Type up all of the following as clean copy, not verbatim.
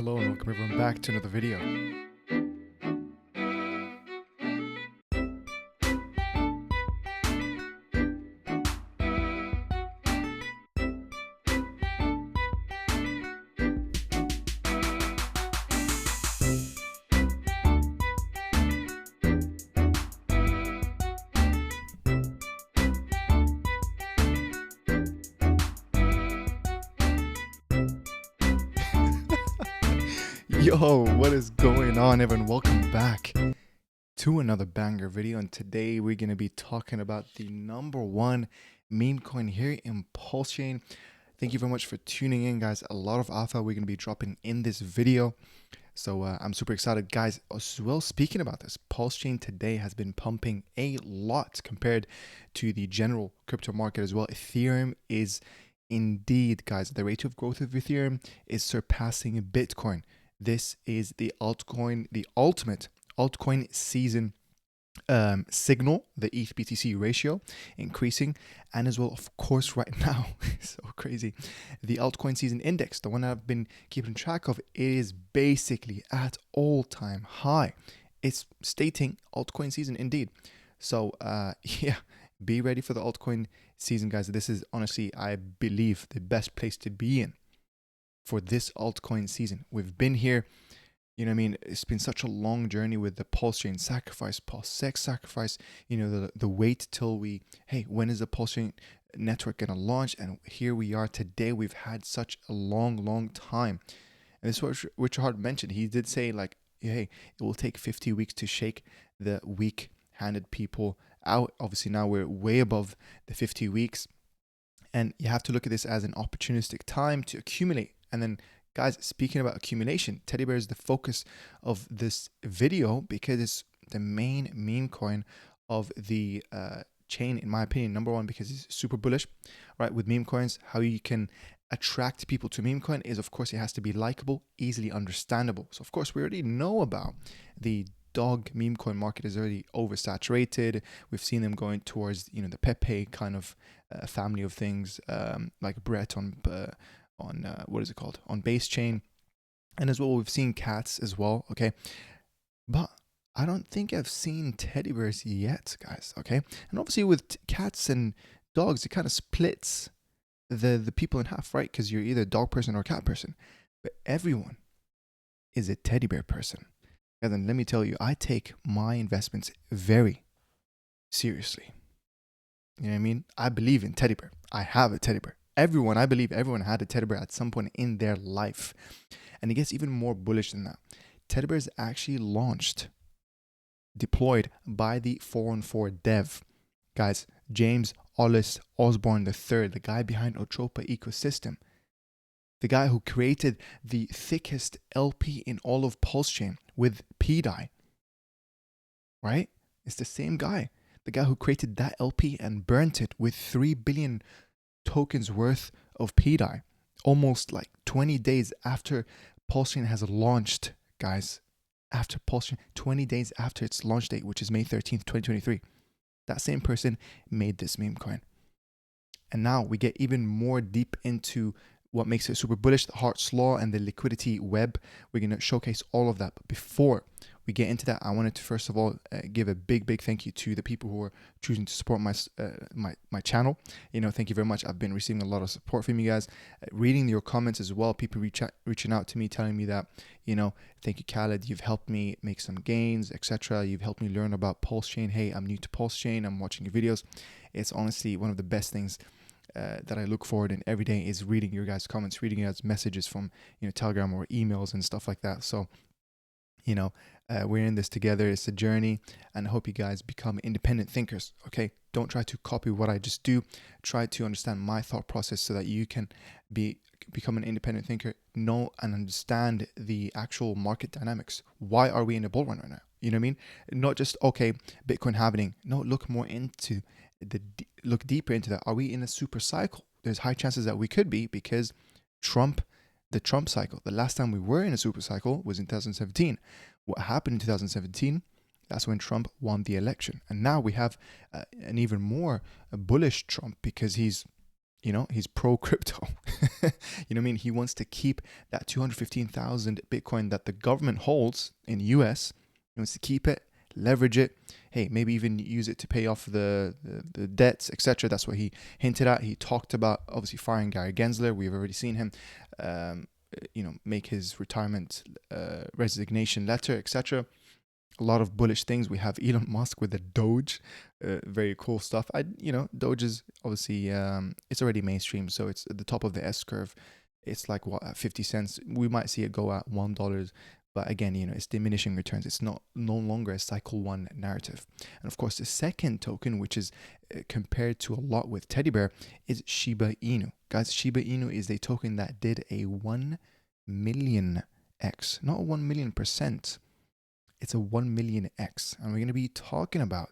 Hello and welcome everyone back to another video. Yo, what is going on everyone? Welcome back to another banger video, and today we're going to be talking about the #1 meme coin here in PulseChain. Thank you very much for tuning in, guys. A lot of alpha we're going to be dropping in this video, so I'm super excited, guys. As well, speaking about this, PulseChain today has been pumping a lot compared to the general crypto market as well. Ethereum is indeed, guys, the rate of growth of Ethereum is surpassing Bitcoin. This is the altcoin, the ultimate altcoin season signal, the ETH BTC ratio increasing, and as well, of course, right now, so crazy, the altcoin season index, the one I've been keeping track of, is basically at all-time high. It's stating altcoin season indeed. So yeah, be ready for the altcoin season, guys. This is honestly, I believe, the best place to be in for this altcoin season. We've been here, you know what I mean? It's been such a long journey with the PulseChain sacrifice, PulseX sacrifice, you know, the wait till hey, when is the PulseChain network going to launch? And here we are today. We've had such a long time. And this is what Richard Hart mentioned. He did say, like, hey, it will take 50 weeks to shake the weak-handed people out. Obviously, now we're way above the 50 weeks. And you have to look at this as an opportunistic time to accumulate. And then, guys, speaking about accumulation, Teddy Bear is the focus of this video because it's the main meme coin of the chain, in my opinion. #1, because it's super bullish, right? With meme coins, how you can attract people to meme coin is, of course, it has to be likable, easily understandable. So, of course, we already know about the dog meme coin market is already oversaturated. We've seen them going towards, you know, the Pepe kind of family of things, like Brett on what is it called, on base chain, and as well we've seen cats as well, okay, but I don't think I've seen teddy bears yet, guys, okay. And obviously with cats and dogs, it kind of splits the people in half, right? Because you're either a dog person or a cat person, but everyone is a teddy bear person. And then let me tell you, I take my investments very seriously. You know what I mean? I believe in teddy bear. I have a teddy bear. I believe everyone had a teddy bear at some point in their life. And it gets even more bullish than that. Teddy bear is actually deployed by the 414 dev. Guys, James Ollis Osborne III, the guy behind Atropa ecosystem. The guy who created the thickest LP in all of PulseChain with PDAI. Right? It's the same guy. The guy who created that LP and burnt it with 3 billion tokens worth of PDAI, almost like 20 days after PulseChain has launched, guys. After PulseChain, 20 days after its launch date, which is May 13th, 2023. That same person made this meme coin. And now we get even more deep into what makes it super bullish, the Hart's Law and the liquidity web. We're going to showcase all of that. But before we get into that, I wanted to first of all give a big thank you to the people who are choosing to support my channel. You know, thank you very much. I've been receiving a lot of support from you guys, reading your comments as well. People reaching out to me, telling me that, you know, thank you, Khaled, you've helped me make some gains, etc. You've helped me learn about PulseChain. Hey, I'm new to PulseChain. I'm watching your videos. It's honestly one of the best things that I look forward in every day is reading your guys' comments, reading your guys' messages from, you know, Telegram or emails and stuff like that. So, you know, we're in this together. It's a journey, and I hope you guys become independent thinkers. Okay, don't try to copy what I just do. Try to understand my thought process so that you can become an independent thinker, know and understand the actual market dynamics. Why are we in a bull run right now? You know what I mean? Not just, okay, Bitcoin happening. No, look deeper into that. Are we in a super cycle? There's high chances that we could be, because the Trump cycle, the last time we were in a super cycle was in 2017. What happened in 2017? That's when Trump won the election. And now we have an even more bullish Trump, because he's he's pro crypto. You know what I mean? He wants to keep that 215,000 Bitcoin that the government holds in the US. He wants to keep it, leverage it. Hey, maybe even use it to pay off the debts, etc. That's what he hinted at. He talked about obviously firing Gary Gensler. We've already seen him, make his retirement resignation letter, etc. A lot of bullish things. We have Elon Musk with the Doge, very cool stuff. Doge is obviously it's already mainstream, so it's at the top of the S curve. It's like what, at 50 cents. We might see it go at $1, but again, it's diminishing returns. It's no longer a cycle one narrative. And of course, the second token, which is compared to a lot with Teddy Bear, is Shiba Inu. Guys, Shiba Inu is a token that did a 1 million X, not 1 million%. It's a 1 million X. And we're going to be talking about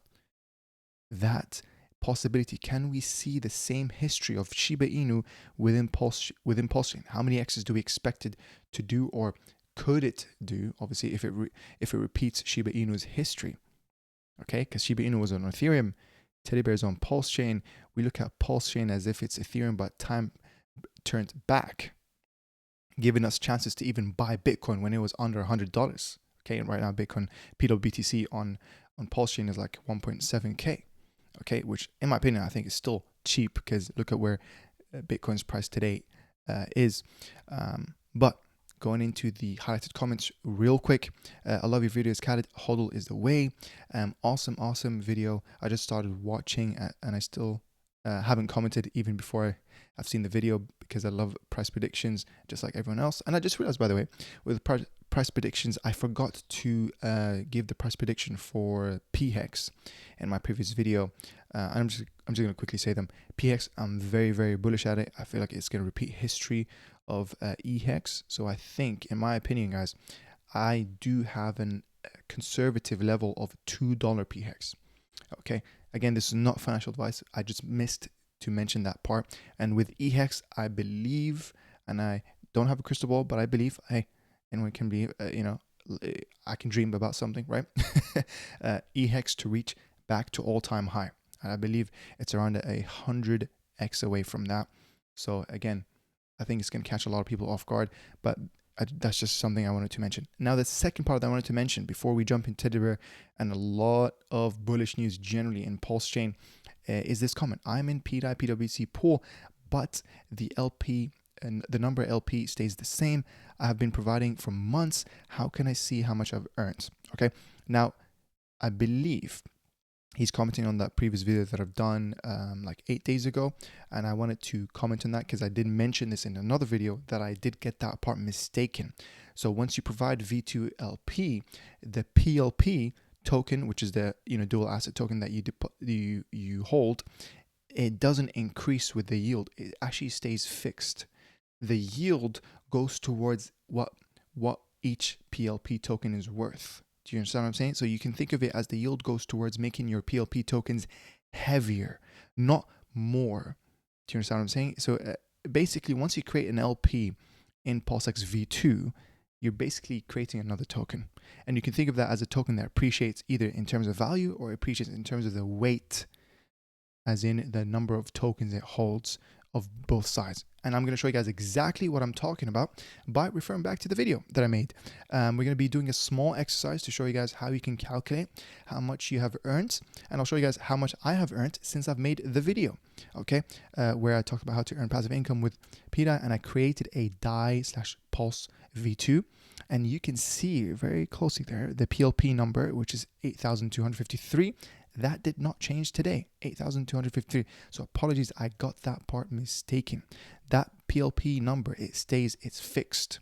that possibility. Can we see the same history of Shiba Inu within PulseChain? How many X's do we expect it to do, or could it do? Obviously, if it repeats Shiba Inu's history, okay? Because Shiba Inu was on Ethereum, Teddy Bear is on PulseChain. We look at PulseChain as if it's Ethereum, but time turned back, giving us chances to even buy Bitcoin when it was under $100. Okay, and right now Bitcoin PWBTC on PulseChain is like 1.7K. Okay, which in my opinion I think is still cheap, because look at where Bitcoin's price today is. But going into the highlighted comments real quick. I love your videos, Khaled. Hodl is the way. Awesome video. I just started watching and I still haven't commented even before I've seen the video, because I love price predictions just like everyone else. And I just realized, by the way, with price predictions, I forgot to give the price prediction for PHEX in my previous video. I'm just going to quickly say them. PHEX, I'm very bullish at it. I feel like it's going to repeat history of EHEX. So I think, in my opinion, guys, I do have a conservative level of $2 PHEX. Okay, again, this is not financial advice. I just missed to mention that part. And with EHEX, I believe, and I don't have a crystal ball, but I believe, hey, anyone can believe, I can dream about something, right? EHEX to reach back to all-time high. And I believe it's around 100x away from that. So again, I think it's going to catch a lot of people off guard, but that's just something I wanted to mention. Now, the second part that I wanted to mention before we jump into Teddy Bear and a lot of bullish news generally in PulseChain is this comment. I'm in PDAI PWC pool, but the LP and the number LP stays the same. I have been providing for months. How can I see how much I've earned? Okay. Now, I believe he's commenting on that previous video that I've done like 8 days ago. And I wanted to comment on that because I did mention this in another video that I did get that part mistaken. So once you provide V2LP, the PLP token, which is the dual asset token that you hold, it doesn't increase with the yield. It actually stays fixed. The yield goes towards what each PLP token is worth. Do you understand what I'm saying? So you can think of it as the yield goes towards making your PLP tokens heavier, not more. Do you understand what I'm saying? So basically, once you create an LP in PulseX V2, you're basically creating another token. And you can think of that as a token that appreciates either in terms of value or appreciates in terms of the weight, as in the number of tokens it holds of both sides. And I'm going to show you guys exactly what I'm talking about by referring back to the video that I made. We're going to be doing a small exercise to show you guys how you can calculate how much you have earned. And I'll show you guys how much I have earned since I've made the video, okay? Where I talked about how to earn passive income with PDAI, and I created a DAI/Pulse V2. And you can see very closely there the PLP number, which is 8,253. That did not change today, 8,253. So apologies, I got that part mistaken. That PLP number, it's fixed.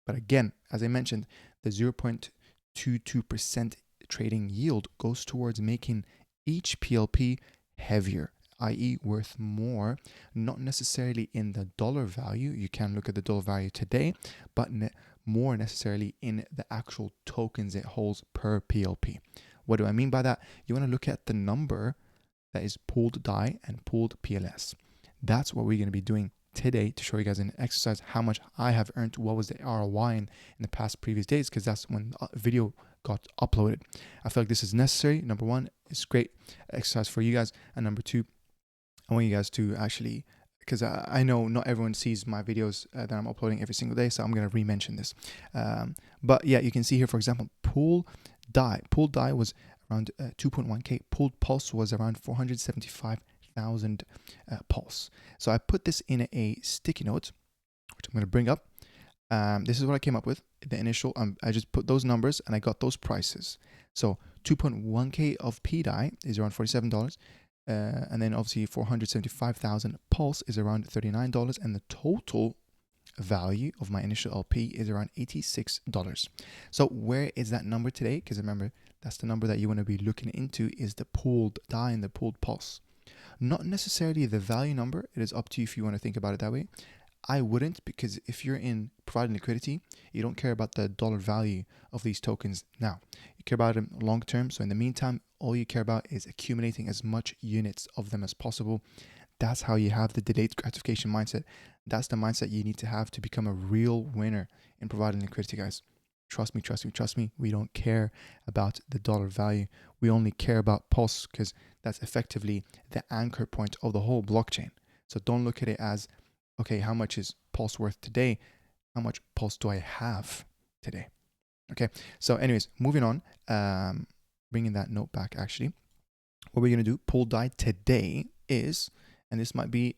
But again, as I mentioned, the 0.22% trading yield goes towards making each PLP heavier, i.e. worth more, not necessarily in the dollar value. You can look at the dollar value today, but more necessarily in the actual tokens it holds per PLP. What do I mean by that? You want to look at the number that is pooled DAI and pooled PLS. That's what we're going to be doing today to show you guys in an exercise how much I have earned, what was the ROI in the past previous days, because that's when the video got uploaded. I feel like this is necessary. Number one, it's great exercise for you guys. And number two, I want you guys to actually because I know not everyone sees my videos that I'm uploading every single day, so I'm going to re-mention this. But yeah, you can see here, for example, Pooled DAI was around 2.1k. Pooled Pulse was around 475,000 Pulse. So I put this in a sticky note, which I'm going to bring up. This is what I came up with. The initial, I just put those numbers and I got those prices. So 2.1k of PDAI is around $47. And then obviously 475,000 Pulse is around $39. And the total value of my initial LP is around $86. So where is that number today? Because remember, that's the number that you want to be looking into, is the pooled DAI and the pooled Pulse. Not necessarily the value number. It is up to you if you want to think about it that way. I wouldn't, because if you're in providing liquidity, you don't care about the dollar value of these tokens now. You care about them long term. So in the meantime, all you care about is accumulating as much units of them as possible. That's how you have the delayed gratification mindset. That's the mindset you need to have to become a real winner in providing liquidity, guys. Trust me, trust me, trust me. We don't care about the dollar value. We only care about Pulse, because that's effectively the anchor point of the whole blockchain. So don't look at it as, okay, how much is Pulse worth today? How much Pulse do I have today? Okay, so anyways, moving on, bringing that note back, actually, what we're going to do, Pooled DAI today is, and this might be,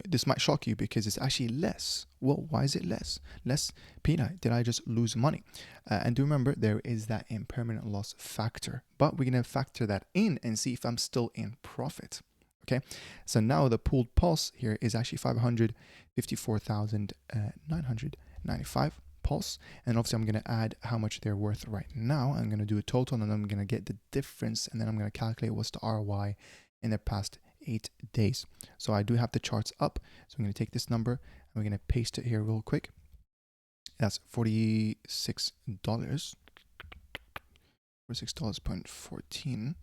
this might shock you because it's actually less. Well, why is it less? Less PDAI. Did I just lose money? And do remember, there is that impermanent loss factor, but we're going to factor that in and see if I'm still in profit. Okay, so now the pooled Pulse here is actually 554,995 Pulse. And obviously I'm going to add how much they're worth right now. I'm going to do a total, and then I'm going to get the difference, and then I'm going to calculate what's the ROI in the past 8 days. So I do have the charts up. So I'm going to take this number and we're going to paste it here real quick. That's $46. $46.14.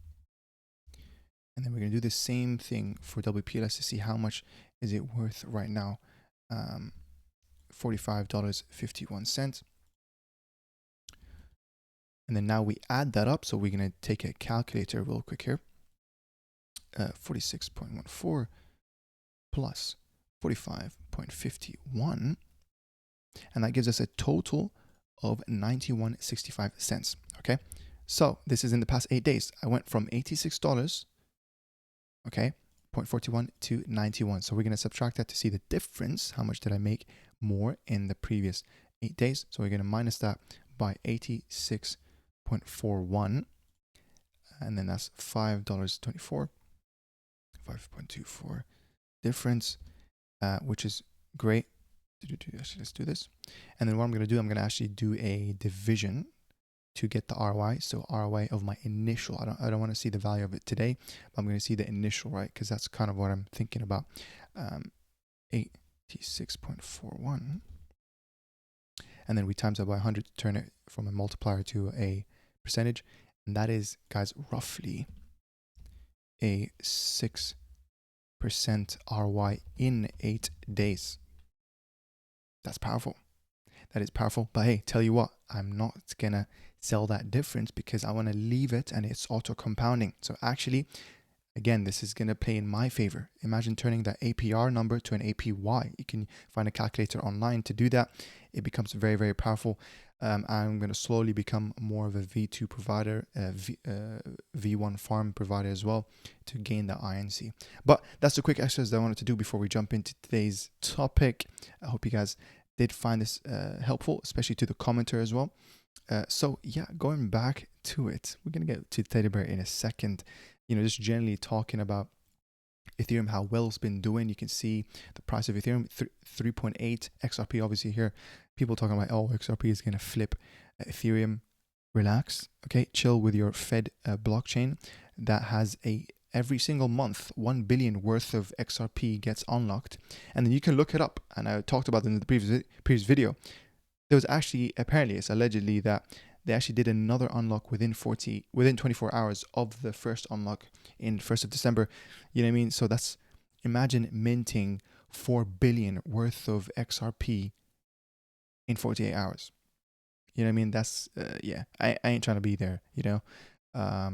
And then we're going to do the same thing for WPLS to see how much is it worth right now. $45.51. And then now we add that up. So we're going to take a calculator real quick here. 46.14 plus 45.51. And that gives us a total of 91.65 cents. Okay. So this is in the past 8 days. I went from $86. Okay, 0.41 to 91. So we're going to subtract that to see the difference. How much did I make more in the previous 8 days? So we're going to minus that by 86.41. And then that's $5.24. 5.24 difference, which is great. Actually, let's do this. And then what I'm going to do, I'm going to actually do a division to get the ROI. So ROI of my initial, I don't want to see the value of it today, but I'm going to see the initial, right? Because that's kind of what I'm thinking about. 86.41. And then we times that by 100 to turn it from a multiplier to a percentage. And that is, guys, roughly a 6% ROI in 8 days. That's powerful. That is powerful. But hey, tell you what, I'm not going to sell that difference because I want to leave it and it's auto compounding. So actually, again, this is going to play in my favor. Imagine turning that APR number to an APY. You can find a calculator online to do that. It becomes very, very powerful. I'm going to slowly become more of a V2 provider, V1 farm provider as well to gain the INC. But that's a quick exercise that I wanted to do before we jump into today's topic. I hope you guys did find this helpful, especially to the commenter as well. So yeah, going back to it, we're going to get to Teddy Bear in a second. Just generally talking about Ethereum, how well it's been doing. You can see the price of Ethereum, 3.8 XRP. Obviously here, people talking about, oh, XRP is going to flip. Ethereum, relax, okay? Chill with your Fed blockchain that has every single month, 1 billion worth of XRP gets unlocked. And then you can look it up. And I talked about it in the previous video. There was actually, apparently, it's allegedly that they actually did another unlock within 24 hours of the first unlock in 1st of December. You know what I mean? So that's, imagine minting 4 billion worth of XRP in 48 hours. You know what I mean? That's, yeah, I ain't trying to be there,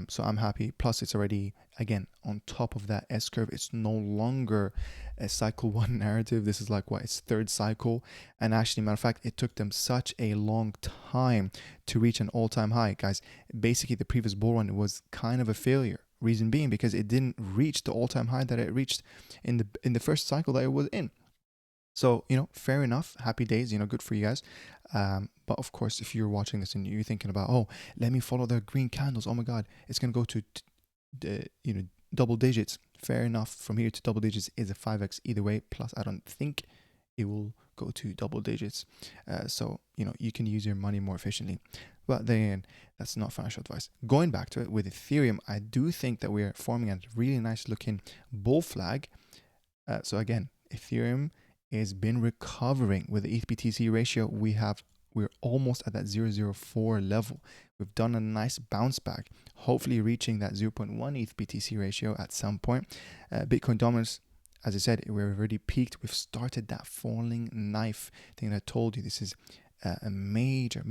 So I'm happy. Plus, it's already, again, on top of that S curve. It's no longer a cycle one narrative. This is like what, its third cycle. And actually, matter of fact, it took them such a long time to reach an all-time high. Guys, basically the previous bull run was kind of a failure. Reason being because it didn't reach the all-time high that it reached in the first cycle that it was in. So, fair enough. Happy days, good for you guys. But of course, if you're watching this and you're thinking about, oh, let me follow the green candles. Oh my God, it's going to go to, double digits. Fair enough. From here to double digits is a 5x either way. Plus, I don't think it will go to double digits. So, you can use your money more efficiently. But then that's not financial advice. Going back to it with Ethereum, I do think that we're forming a really nice looking bull flag. So again, Ethereum has been recovering with the ETH/BTC ratio. We're almost at that 0.04 level. We've done a nice bounce back, hopefully reaching that 0.1 ETH/BTC ratio at some point. Bitcoin dominance, as I said, we've already peaked. We've started that falling knife thing that I told you. This is a major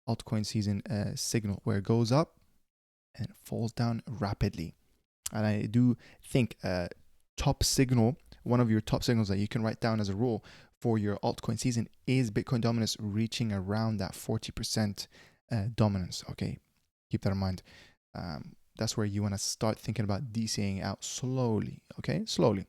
altcoin season signal where it goes up and falls down rapidly. And I do think top signal, one of your top signals that you can write down as a rule for your altcoin season is Bitcoin dominance reaching around that 40% dominance. Okay, keep that in mind. That's where you want to start thinking about DCAing out slowly. Okay, slowly.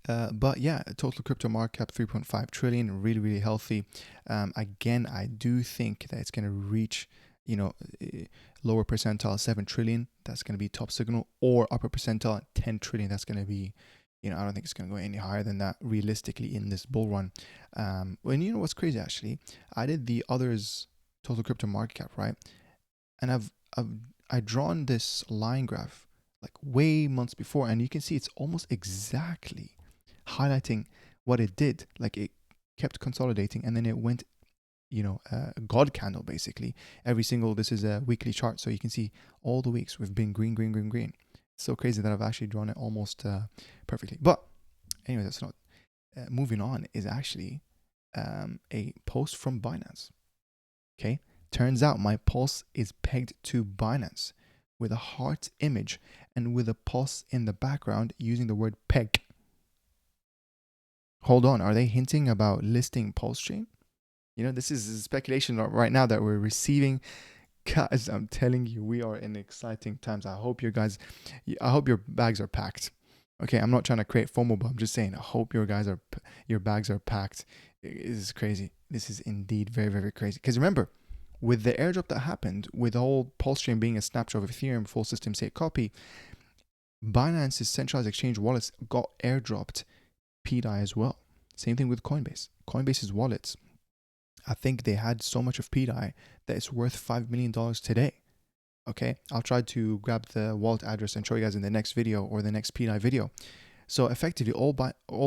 But yeah, total crypto market cap 3.5 trillion, really healthy. Again, I do think that it's going to reach, lower percentile 7 trillion. That's going to be top signal, or upper percentile 10 trillion. That's going to be, I don't think it's going to go any higher than that realistically in this bull run. And you know what's crazy actually? I did the others total crypto market cap, right? And I've drawn this line graph like way months before, and you can see it's almost exactly highlighting what it did. Like it kept consolidating and then it went, a god candle basically. This is a weekly chart, so you can see all the weeks we've been green. It's so crazy that I've actually drawn it almost perfectly. But anyway, that's not. Moving on is actually a post from Binance. Okay, turns out my pulse is pegged to Binance with a heart image and with a pulse in the background using the word peg. Hold on, are they hinting about listing PulseChain? This is speculation right now that we're receiving. Guys, I'm telling you, we are in exciting times. I hope your bags are packed. Okay, I'm not trying to create FOMO, but I'm just saying, I hope your bags are packed. This is crazy. This is indeed very crazy. Because remember, with the airdrop that happened, with all PulseChain being a snapshot of Ethereum, full system state copy, Binance's centralized exchange wallets got airdropped PDAI as well. Same thing with Coinbase. Coinbase's wallets, I think they had so much of PDAI that it's worth $5 million today. Okay, I'll try to grab the wallet address and show you guys in the next video or the next PDAI video. So effectively, all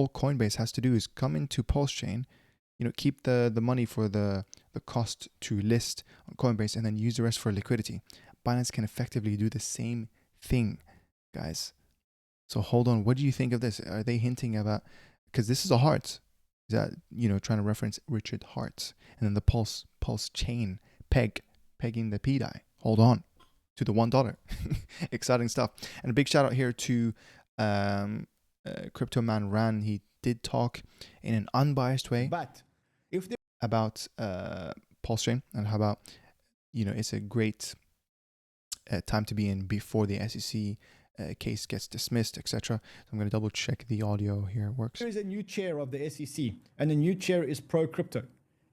Coinbase has to do is come into PulseChain, keep the money for the cost to list on Coinbase, and then use the rest for liquidity. Binance can effectively do the same thing, guys. So hold on, what do you think of this? Are they hinting about, because this is a heart, is that, trying to reference Richard Hart, and then the PulseChain pegging the PDAI. Hold on to the $1. Exciting stuff. And a big shout out here to Crypto Man Ran. He did talk in an unbiased way about PulseChain and how about, it's a great time to be in before the SEC case gets dismissed, etc. So I'm going to double check the audio here works. There is a new chair of the SEC, and the new chair is pro-crypto.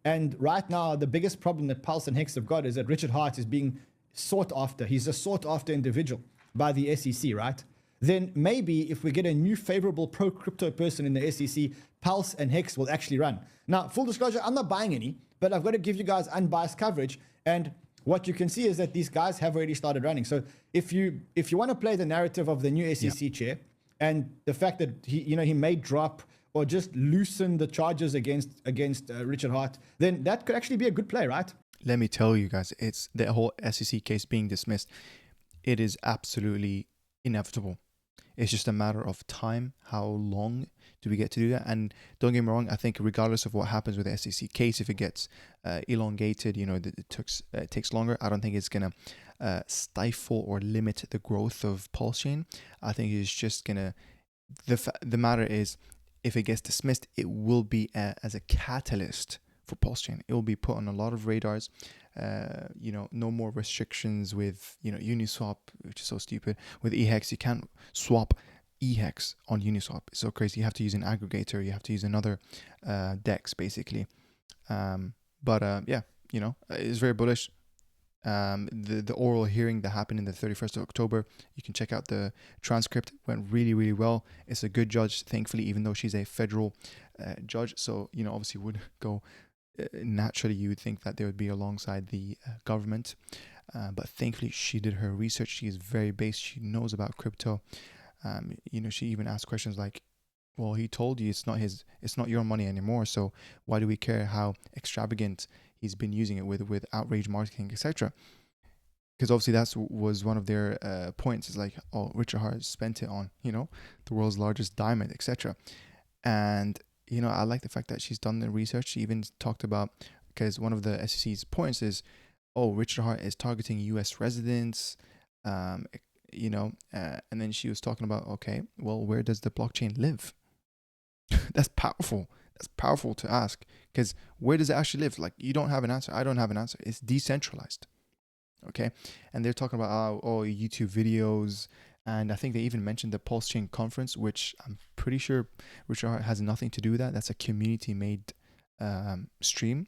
And right now, the biggest problem that Pulse and Hex have got is that Richard Hart is being sought after. He's a sought after individual by the SEC, right? Then maybe if we get a new favorable pro-crypto person in the SEC, Pulse and Hex will actually run. Now, full disclosure, I'm not buying any, but I've got to give you guys unbiased coverage. And what you can see is that these guys have already started running. So if you want to play the narrative of the new SEC chair and the fact that he may drop or just loosen the charges against Richard Hart, then that could actually be a good play, right? Let me tell you guys, it's the whole SEC case being dismissed. It is absolutely inevitable. It's just a matter of time, how long Do we get to do that? And don't get me wrong, I think regardless of what happens with the SEC case, if it gets elongated, it takes longer, I don't think it's going to stifle or limit the growth of PulseChain. I think it's just going to, the matter is, if it gets dismissed, it will be as a catalyst for PulseChain. It will be put on a lot of radars. No more restrictions with, Uniswap, which is so stupid. With EHEX, you can't swap EHEX on Uniswap. It's so crazy. You have to use an aggregator. You have to use another DEX, basically. It's very bullish. The oral hearing that happened in the 31st of October, you can check out the transcript. Went really, really well. It's a good judge, thankfully, even though she's a federal judge. So, obviously would go naturally, you would think that they would be alongside the government. But thankfully, she did her research. She is very based. She knows about crypto. She even asked questions like, well, he told you it's not your money anymore. So why do we care how extravagant he's been using it with outrage marketing, etc.? Because obviously that was one of their points. It's like, oh, Richard Hart spent it on, the world's largest diamond, etc. And, I like the fact that she's done the research. She even talked about, because one of the SEC's points is, oh, Richard Hart is targeting US residents, and then she was talking about, okay, well, where does the blockchain live? That's powerful. That's powerful to ask, because where does it actually live? Like, you don't have an answer. I don't have an answer. It's decentralized. Okay. And they're talking about, YouTube videos. And I think they even mentioned the PulseChain conference, which I'm pretty sure Richard Hart has nothing to do with that. That's a community-made stream.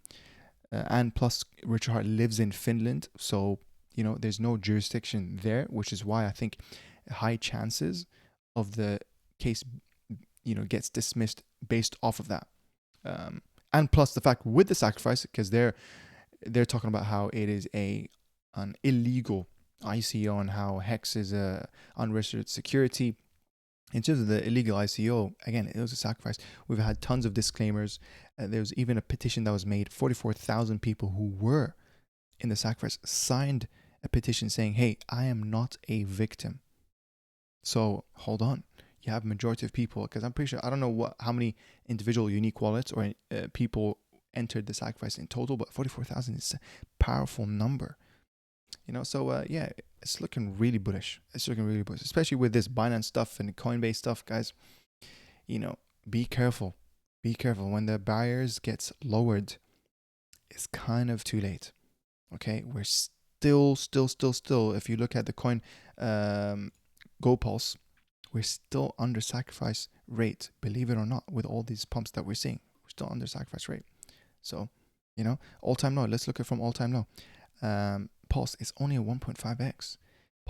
And plus, Richard Hart lives in Finland. So, there's no jurisdiction there, which is why I think high chances of the case, gets dismissed based off of that. And plus the fact with the sacrifice, because they're talking about how it is an illegal ICO and how Hex is a unregistered security. In terms of the illegal ICO, again, it was a sacrifice. We've had tons of disclaimers. There was even a petition that was made. 44,000 people who were in the sacrifice signed a petition saying, hey, I am not a victim. So hold on. You have majority of people, because I'm pretty sure, I don't know how many individual unique wallets or people entered the sacrifice in total, but 44,000 is a powerful number. It's looking really bullish. Especially with this Binance stuff and Coinbase stuff, guys. Be careful. Be careful. When the barriers gets lowered, it's kind of too late. Okay, we're still. If you look at the coin GoPulse, we're still under sacrifice rate. Believe it or not, with all these pumps that we're seeing, we're still under sacrifice rate. So, all-time low. Let's look at from all-time low. Pulse is only a 1.5x.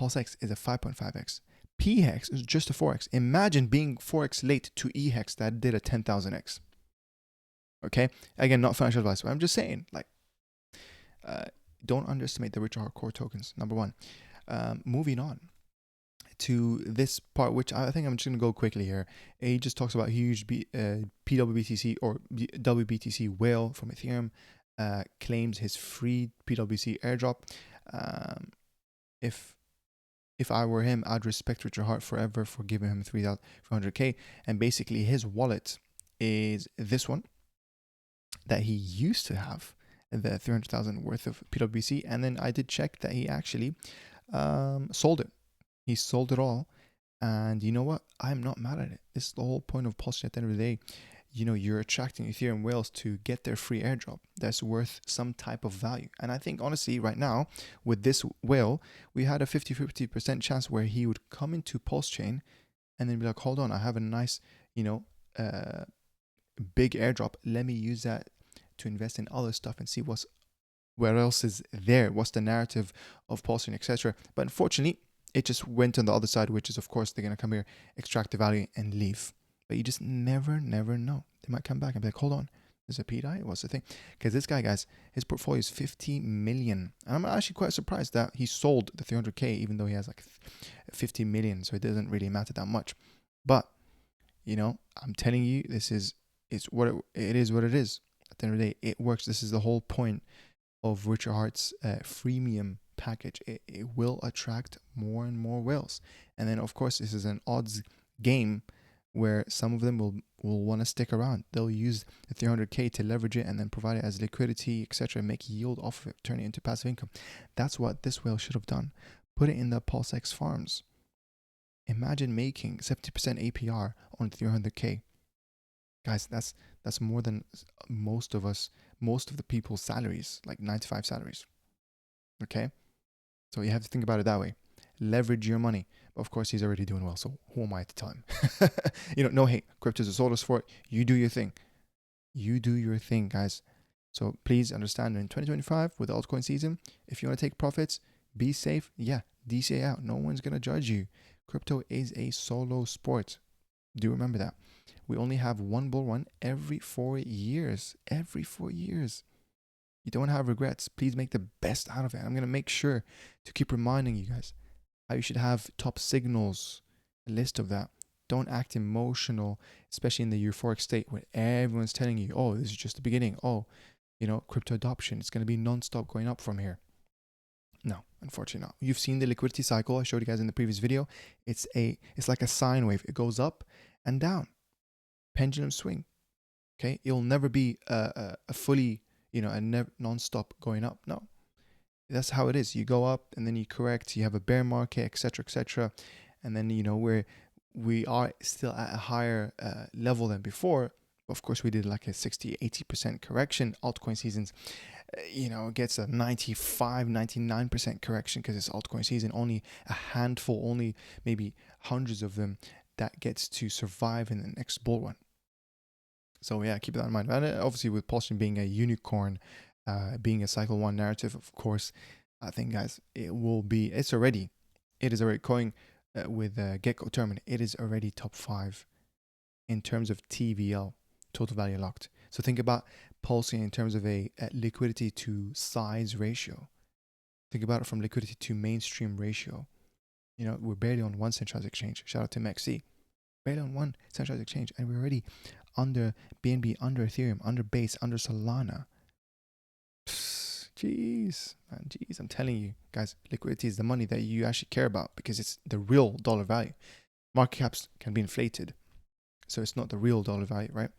PulseX is a 5.5x. PHEX is just a 4x. Imagine being 4x late to EHEX that did a 10,000x. Okay? Again, not financial advice, but I'm just saying, don't underestimate the Richard Hart core tokens, number one. Moving on to this part, which I think I'm just going to go quickly here. He just talks about huge PWBTC or WBTC whale from Ethereum, claims his free PWBTC airdrop. If I were him, I'd respect Richard Hart forever for giving him 300k. And basically his wallet is this one that he used to have, the 300,000 worth of PWBTC. And then I did check that he actually sold it. He sold it all. And you know what? I'm not mad at it. This is the whole point of PulseChain at the end of the day. You're attracting Ethereum whales to get their free airdrop that's worth some type of value. And I think, honestly, right now, with this whale, we had a 50% chance where he would come into PulseChain and then be like, hold on, I have a nice, big airdrop. Let me use that to invest in other stuff and see where else is there. What's the narrative of PulseChain, etc. But unfortunately, it just went on the other side, which is, of course, they're going to come here, extract the value, and leave. But you just never know. They might come back and be like, hold on, there's a PDAI? What's the thing? Because this guy, guys, his portfolio is 50 million. And I'm actually quite surprised that he sold the 300k, even though he has 50 million. So it doesn't really matter that much. But, I'm telling you, it's what it is. At the end of the day, it works. This is the whole point of Richard Hart's freemium package. It will attract more and more whales. And then, of course, this is an odds game where some of them will want to stick around. They'll use the 300K to leverage it and then provide it as liquidity, etc., and make yield off of it, turn it into passive income. That's what this whale should have done. Put it in the PulseX farms. Imagine making 70% APR on 300K. Guys, that's more than most of the people's salaries, like 9-to-5 salaries. Okay? So you have to think about it that way. Leverage your money. But of course, he's already doing well, so who am I to tell him? No hate. Crypto's a solo sport. You do your thing. You do your thing, guys. So please understand, in 2025, with the altcoin season, if you want to take profits, be safe. Yeah, DCA out. No one's going to judge you. Crypto is a solo sport. Do remember that. We only have one bull run every 4 years. Every 4 years. You don't have regrets. Please make the best out of it. I'm going to make sure to keep reminding you guys how you should have top signals, a list of that. Don't act emotional, especially in the euphoric state where everyone's telling you, oh, this is just the beginning. Oh, crypto adoption, it's going to be non-stop going up from here. No, unfortunately not. You've seen the liquidity cycle I showed you guys in the previous video. It's like a sine wave. It goes up and down. Pendulum swing. Okay, it'll never be a fully, non-stop going up. No, that's how it is. You go up and then you correct. You have a bear market, etc., etc., and then we are still at a higher level than before. Of course, we did like a 60-80% correction. Altcoin seasons, gets a 95-99% correction because it's altcoin season. Only a handful, only maybe hundreds of them that gets to survive in the next bull run. So yeah, keep that in mind. And obviously, with Pulsechain being a unicorn, being a cycle one narrative, of course, I think, guys, it is already going with Gecko Terminal. It is already top 5 in terms of TVL, total value locked. So think about Pulsechain in terms of a liquidity to size ratio. Think about it from liquidity to mainstream ratio. We're barely on one centralized exchange. Shout out to Maxi. Barely on one centralized exchange, and we're already under BNB, under Ethereum, under Base, under Solana. Jeez, man, jeez. I'm telling you, guys, liquidity is the money that you actually care about because it's the real dollar value. Market caps can be inflated, so it's not the real dollar value, right?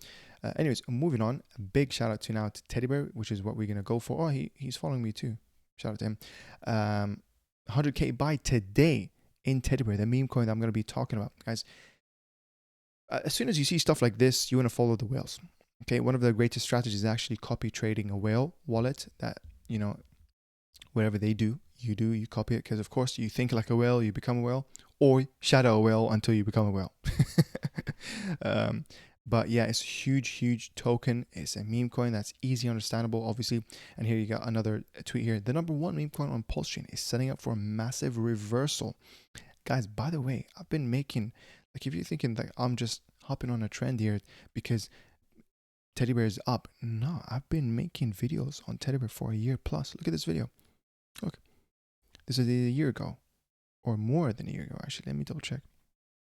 Anyways, moving on. A big shout out to Teddy Bear, which is what we're gonna go for. Oh, he's following me too. Shout out to him. 100K buy today in Teddy Bear, the meme coin that I'm gonna be talking about, guys. As soon as you see stuff like this, you want to follow the whales. Okay, one of the greatest strategies is actually copy trading a whale wallet that, whatever they do, you copy it, because of course you think like a whale, you become a whale, or shadow a whale until you become a whale. But yeah, it's a huge token. It's a meme coin that's easy understandable, obviously. And here you got another tweet here. The number 1 meme coin on Pulsechain is setting up for a massive reversal. Guys, by the way, I've been making, like, if you're thinking that I'm just hopping on a trend here because Teddy Bear is up. No, I've been making videos on Teddy Bear for a year plus. Look at this video. Look, this is a year ago, or more than a year ago, actually. Let me double check.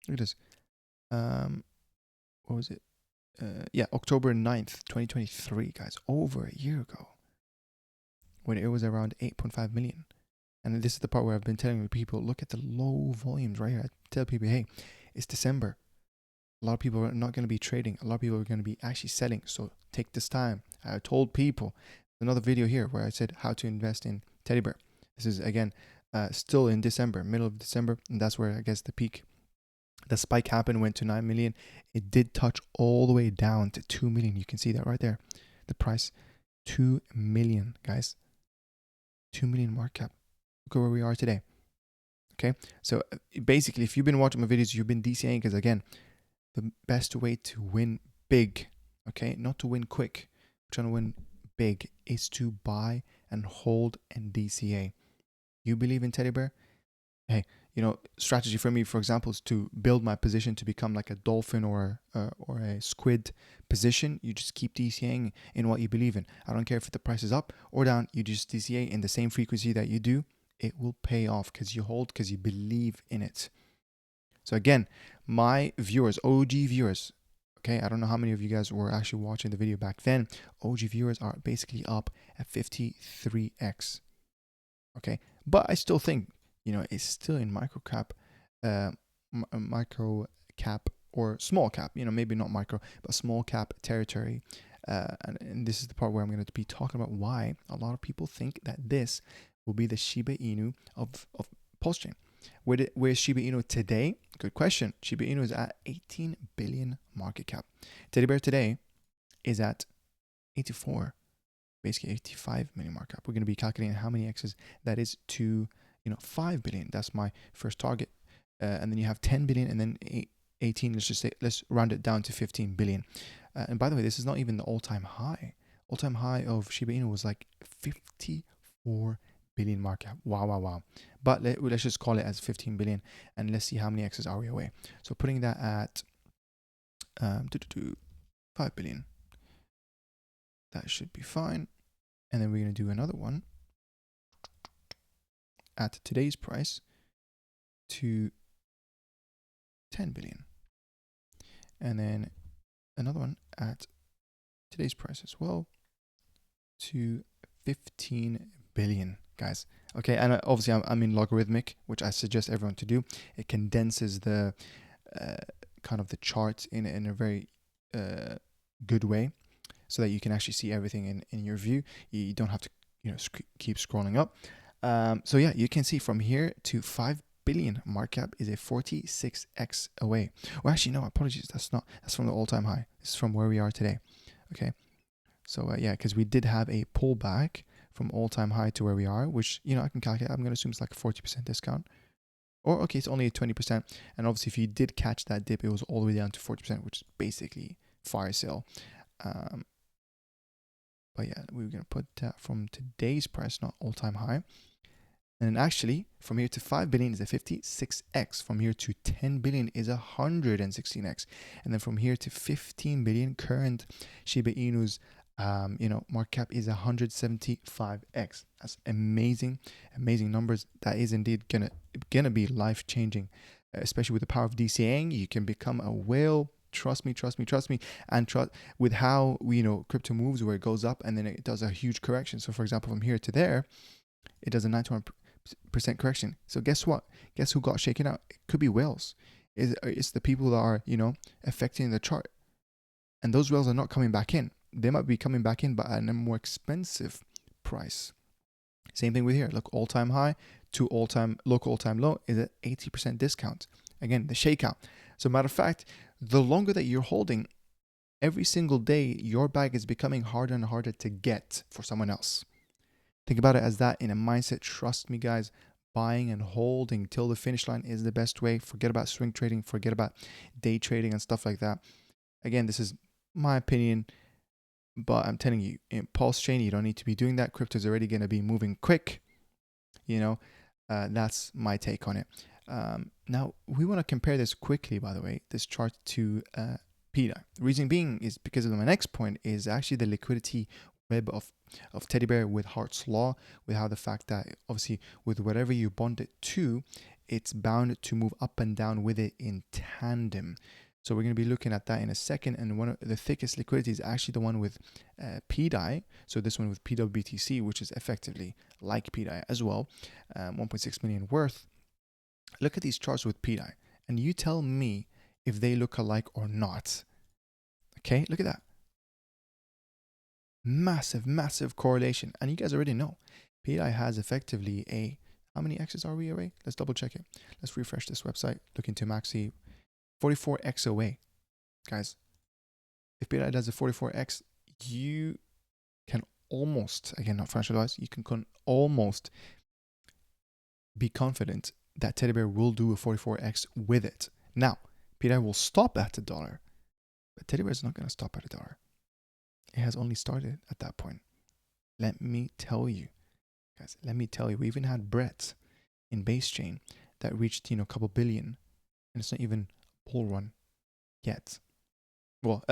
Look at this. What was it? October 9th, 2023, guys. Over a year ago, when it was around 8.5 million. And this is the part where I've been telling people, look at the low volumes right here. I tell people, hey, it's December. A lot of people are not going to be trading. A lot of people are going to be actually selling. So take this time. I told people, another video here where I said how to invest in Teddy Bear. This is, again, still in December, middle of December. And that's where I guess the spike happened, went to 9 million. It did touch all the way down to 2 million. You can see that right there. The price, 2 million, guys. 2 million market cap. Look at where we are today. Okay, so basically, if you've been watching my videos, you've been DCAing because, again, the best way to win big, okay, not to win quick, trying to win big, is to buy and hold and DCA. You believe in Teddy Bear? Hey, strategy for me, for example, is to build my position to become like a dolphin or a squid position. You just keep DCAing in what you believe in. I don't care if the price is up or down. You just DCA in the same frequency that you do. It will pay off because you hold, because you believe in it. So again, my viewers, OG viewers, okay, I don't know how many of you guys were actually watching the video back then. OG viewers are basically up at 53x. Okay, but I still think, it's still in micro cap or small cap, maybe not micro, but small cap territory. And this is the part where I'm going to be talking about why a lot of people think that this will be the Shiba Inu of PulseChain. Where's Shiba Inu today? Good question. Shiba Inu is at 18 billion market cap. Teddy Bear today is at 84, basically 85 million market cap. We're going to be calculating how many X's that is to 5 billion. That's my first target. And then you have 10 billion and then 18. Let's round it down to 15 billion. And by the way, this is not even the all-time high. All-time high of Shiba Inu was like 54 billion market cap. Wow. But let's just call it as 15 billion and let's see how many X's are we away. So putting that at 5 billion. That should be fine. And then we're going to do another one at today's price to 10 billion. And then another one at today's price as well to 15 billion, guys. Okay, and obviously I'm in logarithmic, which I suggest everyone to do. It condenses the kind of the chart in a very good way, so that you can actually see everything in your view. You don't have to keep scrolling up. So yeah, you can see from here to 5 billion market cap is a 46x away. Well, actually no, apologies, that's from the all-time high. This is from where we are today. Okay, so yeah, because we did have a pullback from all-time high to where we are, which I can calculate. I'm going to assume it's like a 40% discount, or okay, it's only a 20%. And obviously if you did catch that dip, it was all the way down to 40%, which is basically fire sale. But yeah, we were going to put that from today's price, not all-time high. And actually, from here to 5 billion is a 56x. From here to 10 billion is a 116x. And then from here to 15 billion, current Shiba Inu's market cap is 175x. That's amazing numbers. That is indeed gonna be life-changing, especially with the power of DCAing. You can become a whale. Trust me. And with how crypto moves, where it goes up and then it does a huge correction. So for example, from here to there, it does a 91% correction. So guess what? Guess who got shaken out? It could be whales. It's the people that are affecting the chart, and those whales are not coming back in. They might be coming back in, but at a more expensive price. Same thing with here. Look, all-time high to local all-time low is at 80% discount. Again, the shakeout. So matter of fact, the longer that you're holding, every single day, your bag is becoming harder and harder to get for someone else. Think about it as that in a mindset. Trust me, guys, buying and holding till the finish line is the best way. Forget about swing trading, forget about day trading and stuff like that. Again, this is my opinion, but I'm telling you, in PulseChain, you don't need to be doing that. Crypto is already going to be moving quick. That's my take on it. Now, we want to compare this quickly, by the way, this chart to PDAI. Reason being is because of my next point is actually the liquidity web of Teddy Bear with Hart's Law, with how the fact that obviously with whatever you bond it to, it's bound to move up and down with it in tandem. So we're going to be looking at that in a second. And one of the thickest liquidity is actually the one with PDAI. So this one with PWBTC, which is effectively like PDAI as well, 1.6 million worth. Look at these charts with PDAI, and you tell me if they look alike or not. Okay, look at that. Massive correlation. And you guys already know PDAI has effectively a, how many X's are we away? Let's double check it. Let's refresh this website. Look into Maxi. 44x away. Guys, if PDAI does a 44x, you can almost, again, not financial advice, you can almost be confident that Teddy Bear will do a 44x with it. Now, PDAI will stop at $1, but Teddy Bear is not going to stop at $1. It has only started at that point. Let me tell you, guys, we even had Brett in base chain that reached, a couple billion, and it's not even bull run yet. Well,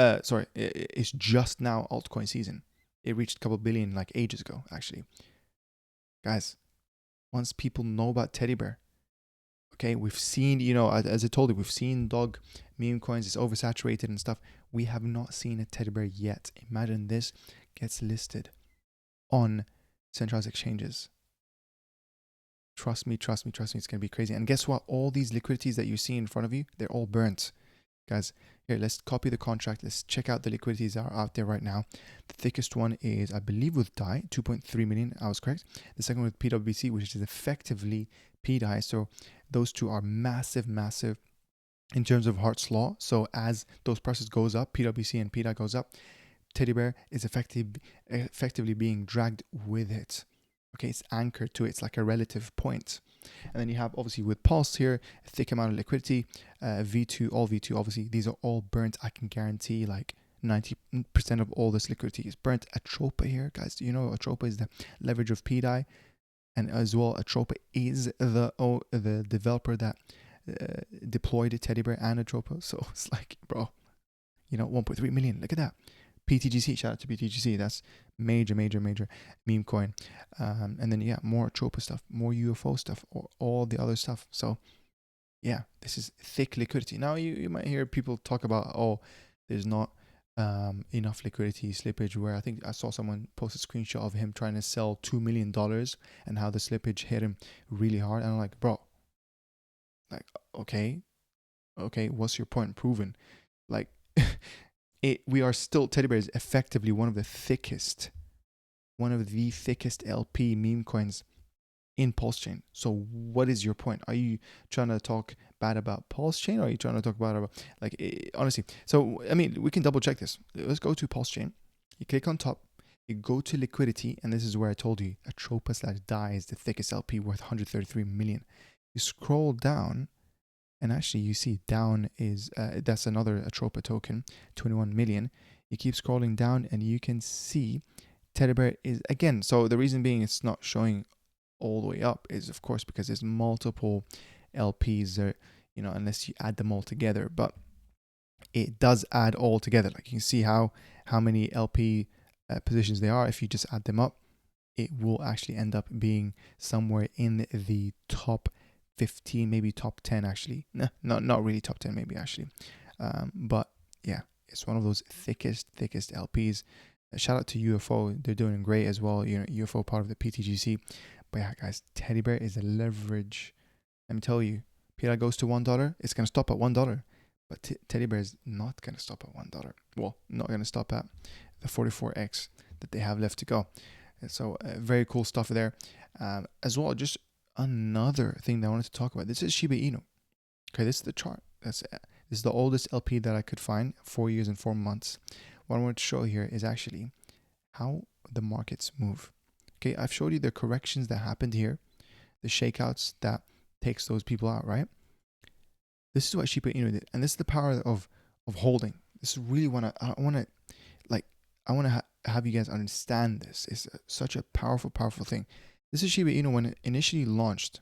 it's just now altcoin season. It reached a couple billion like ages ago, actually. Guys, once people know about Teddy Bear, okay, we've seen, as I told you, we've seen dog meme coins, it's oversaturated and stuff. We have not seen a Teddy Bear yet. Imagine this gets listed on centralized exchanges. Trust me, it's going to be crazy. And guess what? All these liquidities that you see in front of you, they're all burnt. Guys, here, let's copy the contract. Let's check out the liquidities that are out there right now. The thickest one is, I believe, with DAI, 2.3 million. I was correct. The second one with PWC, which is effectively PDAI. So those two are massive, massive in terms of Hart's law. So as those prices goes up, PWC and PDAI goes up, Teddy Bear is effectively being dragged with it. Okay, it's anchored to it. It's like a relative point. And then you have, obviously, with Pulse here, a thick amount of liquidity. V2, all V2, obviously, these are all burnt. I can guarantee like 90% of all this liquidity is burnt. Atropa here, guys, do you know Atropa is the leverage of PDAI? And as well, Atropa is the developer that deployed Teddy Bear and Atropa. So it's like, bro, 1.3 million. Look at that. PTGC, shout out to PTGC. That's major meme coin. And then more Atropa stuff, more UFO stuff, or all the other stuff. So yeah, this is thick liquidity. Now you might hear people talk about, oh, there's not enough liquidity, slippage, where I think I saw someone post a screenshot of him trying to sell $2 million and how the slippage hit him really hard. And I'm like, bro, like, okay, what's your point proven? Like, we are still, Teddy Bear is effectively one of the thickest LP meme coins in PulseChain. So what is your point? Are you trying to talk bad about PulseChain, or are you trying to talk bad about, honestly? So, I mean, we can double check this. Let's go to PulseChain. You click on top, you go to liquidity, and this is where I told you Atropa/DAI is the thickest LP worth 133 million. You scroll down, and actually you see down is, that's another Atropa token, 21 million. You keep scrolling down and you can see Teddy Bear is, again, so the reason being it's not showing all the way up is, of course, because there's multiple LPs there, unless you add them all together. But it does add all together. Like, you can see how many LP positions there are. If you just add them up, it will actually end up being somewhere in the top 15, maybe top 10 actually. No, not really top 10 maybe actually. But yeah, it's one of those thickest LPs. Shout out to UFO, they're doing great as well. UFO part of the PTGC. But yeah, guys, Teddy Bear is a leverage. Let me tell you, PDAI goes to $1, it's gonna stop at $1. But Teddy Bear is not gonna stop at $1. Well, not gonna stop at the 44x that they have left to go. So very cool stuff there. As well, just another thing that I wanted to talk about. This is Shiba Inu. Okay, this is the chart. This is the oldest LP that I could find, 4 years and 4 months. What I want to show here is actually how the markets move. Okay, I've showed you the corrections that happened here, the shakeouts that takes those people out, right? This is what Shiba Inu did, and this is the power of holding. This is really I want to have you guys understand this. It's such a powerful thing. This is Shiba Inu when it initially launched.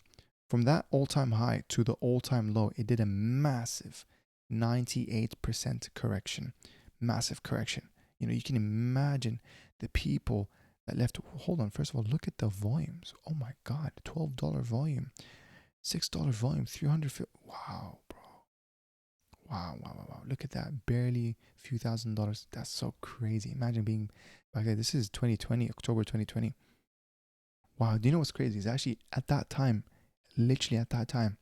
From that all-time high to the all-time low, it did a massive 98% correction. Massive correction. You can imagine the people that left. Hold on, first of all, look at the volumes. Oh my God, $12 volume, $6 volume, 300. Wow, bro. Wow. Look at that, barely a few $1,000s. That's so crazy. Imagine being back there. This is 2020, October 2020. Wow, do you know what's crazy? Is actually at that time, literally at that time,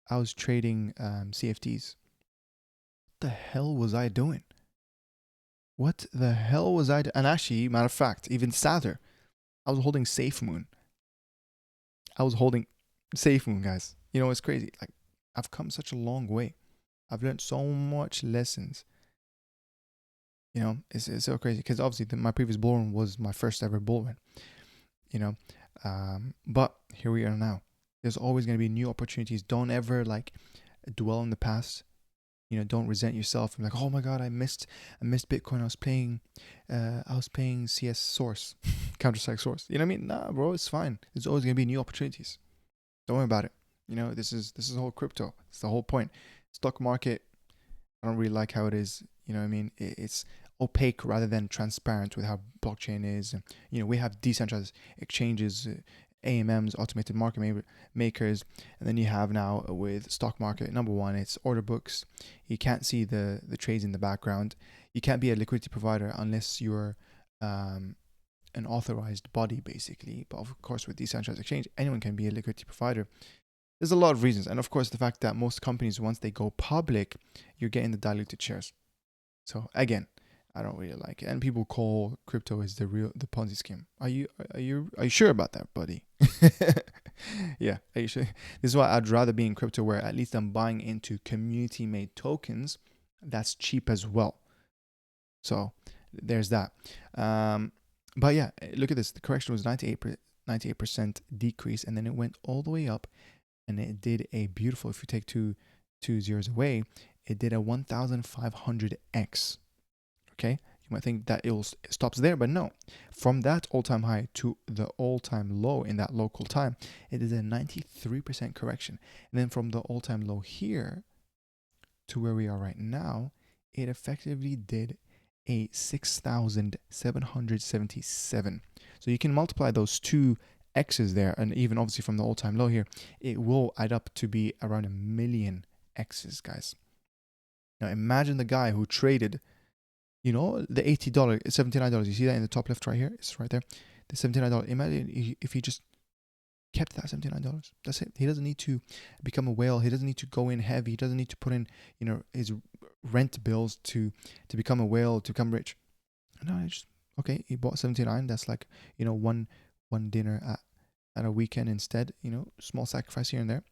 I was trading CFDs. What the hell was I doing? And actually, matter of fact, even sadder, I was holding SafeMoon. Guys. It's crazy. Like, I've come such a long way. I've learned so much lessons. It's so crazy because obviously my previous bull run was my first ever bull run. But here we are now. There's always going to be new opportunities. Don't ever dwell on the past. Don't resent yourself. I'm like, oh my God, I missed Bitcoin. I was playing CS Source, Counter-Strike Source. You know what I mean? Nah, bro, it's fine. There's always going to be new opportunities. Don't worry about it. This is the whole crypto. It's the whole point. Stock market, I don't really like how it is. You know what I mean? It's opaque rather than transparent with how blockchain is. We have decentralized exchanges, AMMs, automated market makers, and then you have now with stock market, number one, it's order books. You can't see the trades in the background. You can't be a liquidity provider unless you're an authorized body, basically. But of course, with decentralized exchange, anyone can be a liquidity provider. There's a lot of reasons. And of course, the fact that most companies, once they go public, you're getting the diluted shares. So again, I don't really like it. And people call crypto is the Ponzi scheme. Are you sure about that, buddy? Yeah, are you sure? This is why I'd rather be in crypto, where at least I'm buying into community made tokens that's cheap as well. So there's that. But yeah, look at this. The correction was 98% decrease, and then it went all the way up, and it did a beautiful, if you take two zeros away, it did a 1,500x. Okay, you might think that it stops there, but no. From that all-time high to the all-time low in that local time, it is a 93% correction. And then from the all-time low here to where we are right now, it effectively did a 6,777. So you can multiply those two X's there, and even obviously from the all-time low here, it will add up to be around 1 million X's, guys. Now imagine the guy who traded, you know, the $80, $79. You see that in the top left right here? It's right there. The $79. Imagine if he just kept that $79. That's it. He doesn't need to become a whale. He doesn't need to go in heavy. He doesn't need to put in, you know, his rent bills to become a whale, to become rich. No, just, okay, he bought 79. That's like, you know, one dinner at a weekend instead, you know, small sacrifice here and there.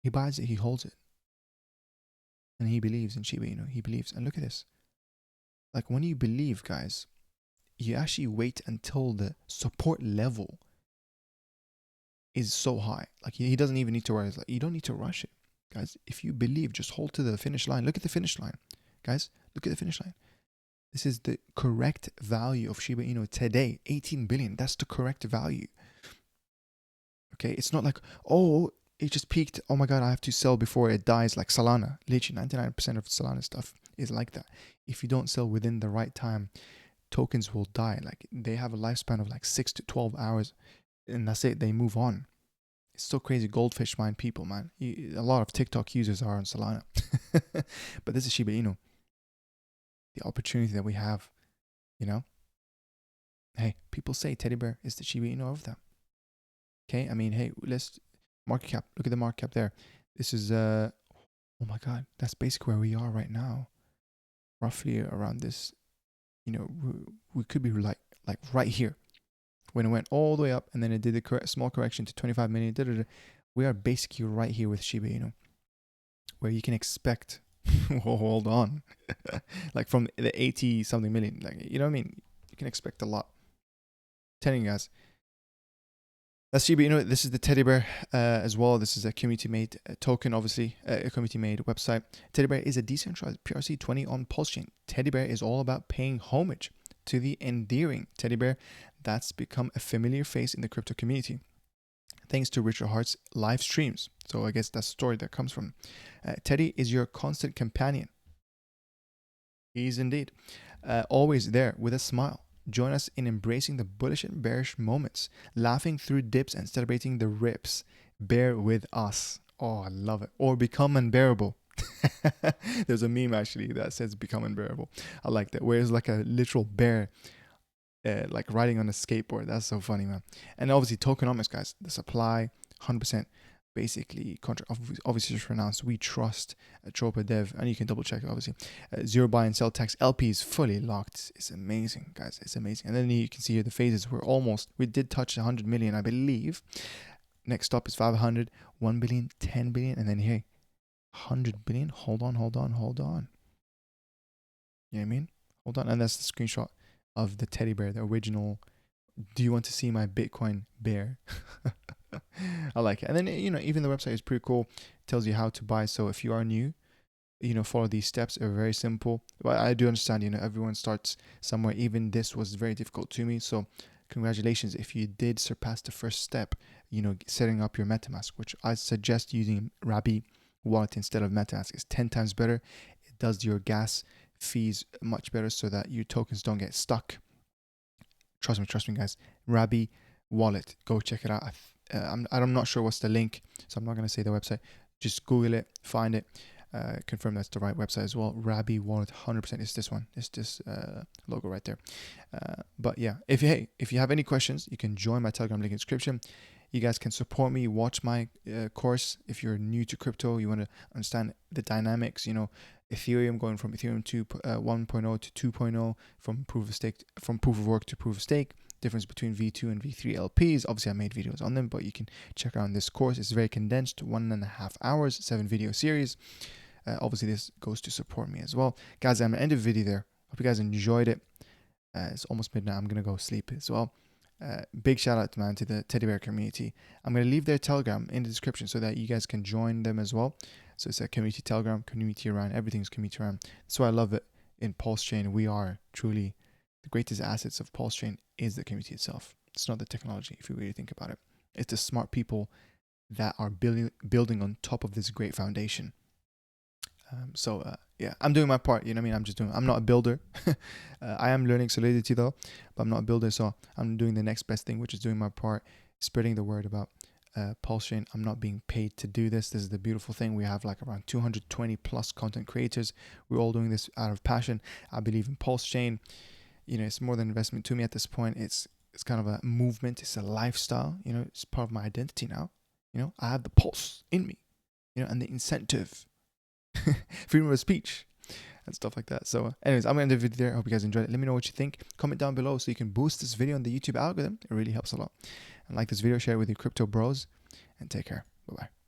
He buys it, he holds it. And he believes in Shiba Inu. He believes. And look at this. Like when you believe, guys, you actually wait until the support level is so high. Like he doesn't even need to worry. Like, you don't need to rush it, guys. If you believe, just hold to the finish line. Look at the finish line, guys. Look at the finish line. This is the correct value of Shiba Inu today, 18 billion. That's the correct value. Okay, it's not like, oh, it just peaked. Oh my God, I have to sell before it dies, like Solana. Literally 99% of Solana stuff is like that. If you don't sell within the right time, tokens will die. Like they have a lifespan of like 6 to 12 hours, and that's it. They move on. It's so crazy. Goldfish mind people, man. A lot of TikTok users are on Solana. But this is Shiba Inu. The opportunity that we have, you know. Hey, people say Teddy Bear is the Shiba Inu of them. Okay, I mean, hey, let's market cap. Look at the market cap there. This is oh my God, that's basically where we are right now. Roughly around this, you know, we could be like right here. When it went all the way up and then it did a small correction to 25 million, we are basically right here with Shiba Inu, where you can expect, hold on, like from the 80 something million, like, you know what I mean? You can expect a lot. I'm telling you guys, that's Shiba Inu. This is the Teddy Bear as well. This is a community-made token, obviously, a community-made website. Teddy Bear is a decentralized PRC20 on PulseChain. Teddy Bear is all about paying homage to the endearing Teddy Bear that's become a familiar face in the crypto community, thanks to Richard Hart's live streams. So I guess that's the story that comes from. Teddy is your constant companion. He's indeed always there with a smile. Join us in embracing the bullish and bearish moments, laughing through dips and celebrating the rips. Bear with us. Oh, I love it. Or become unbearable. There's a meme actually that says become unbearable. I like that. Where it's like a literal bear like riding on a skateboard. That's so funny, man. And obviously tokenomics, guys. The supply, 100%. Basically, obviously just pronounced we trust Atropa dev, and you can double check it, obviously. Zero buy and sell tax LP is fully locked. It's amazing, guys. It's amazing. And then you can see here the phases. We did touch 100 million, I believe. Next stop is 500, 1 billion, 10 billion, and then here 100 billion. Hold on. You know what I mean? Hold on. And that's the screenshot of the teddy bear, the original. Do you want to see my Bitcoin bear? I like it. And then, you know, even the website is pretty cool. It tells you how to buy. So if you are new, you know, follow these steps. Are very simple. But I do understand, you know, everyone starts somewhere. Even this was very difficult to me. So congratulations if you did surpass the first step, you know, setting up your MetaMask, which I suggest using Rabi wallet instead of MetaMask. It's 10 times better. It does your gas fees much better so that your tokens don't get stuck. Trust me, guys. Rabi wallet. Go check it out. I'm not sure what's the link, so I'm not going to say the website. Just Google it, find it, confirm that's the right website as well. Rabi wallet, 100% is this one. It's this logo right there. But yeah, if you have any questions, you can join my Telegram link in the description. You guys can support me, watch my course. If you're new to crypto, you want to understand the dynamics, you know, Ethereum going from Ethereum 1.0 to 2.0, from proof of work to proof of stake, difference between V2 and V3 LPs. Obviously I made videos on them, but you can check out this course. It's very condensed, 1.5 hours, 7 video series. Obviously this goes to support me as well. Guys, I'm gonna end the video there. Hope you guys enjoyed it. It's almost midnight. I'm gonna go sleep as well. Big shout out, man, to the Teddy Bear community. I'm going to leave their Telegram in the description so that you guys can join them as well. So it's a community Telegram, community around, everything's community around. That's why I love it in PulseChain. We are truly the greatest assets of PulseChain is the community itself. It's not the technology, if you really think about it. It's the smart people that are building on top of this great foundation. Yeah, I'm doing my part, you know what I mean? I'm not a builder. I am learning Solidity though, but I'm not a builder, so I'm doing the next best thing, which is doing my part, spreading the word about PulseChain. I'm not being paid to do this. This is the beautiful thing. We have like around 220 plus content creators. We're all doing this out of passion. I believe in PulseChain. You know, it's more than investment to me at this point. It's kind of a movement. It's a lifestyle. You know, it's part of my identity now. You know, I have the pulse in me, you know, and the incentive. Freedom of speech and stuff like that. So anyways, I'm gonna end the video there. I hope you guys enjoyed it. Let me know what you think. Comment down below so you can boost this video on the YouTube algorithm. It really helps a lot. And like this video, share it with your crypto bros, and take care. Bye bye.